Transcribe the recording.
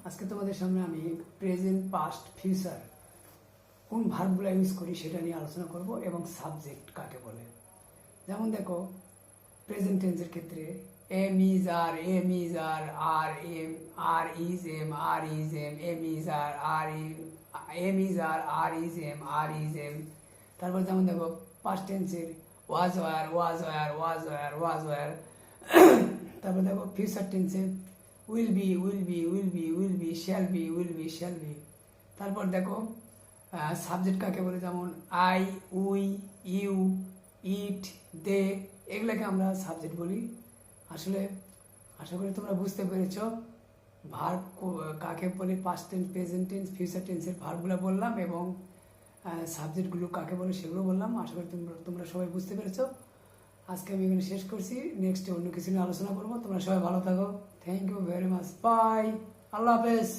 আজকে তোমাদের সামনে আমি প্রেজেন্ট, পাস্ট, ফিউচার কোন ভার্বগুলো ইউজ করি সেটা নিয়ে আলোচনা করব এবং সাবজেক্ট কাকে বলে। যেমন দেখো, প্রেজেন্ট টেন্সের ক্ষেত্রে am is are, am is are, are am, are is am, are is am, am is are, are am is are is am, are is am. তারপর যেমন দেখো পাস্ট টেন্সের was were, was were, was were, was were. তারপর দেখো future টেন্সে will be, will be, will be, will be, shall be, will be, shall be. তারপর দেখো subject কাকে বলে, যেমন আই, উই, ইউ, ইট, দে, এগুলোকে আমরা সাবজেক্ট বলি। আসলে আশা করি তোমরা বুঝতে পেরেছ ভার্ব কাকে বলে, past tense, present tense, future টেন্সের ভার্বগুলো বললাম এবং সাবজেক্টগুলো কাকে বলে সেগুলো বললাম। আশা করি তোমরা সবাই বুঝতে পেরেছো। আজকে আমি এখানে শেষ করছি, নেক্সটে অন্য কিছু নিয়ে আলোচনা করবো। তোমরা সবাই ভালো থাকো। Thank you very much, bye, আল্লাহ হাফেজ।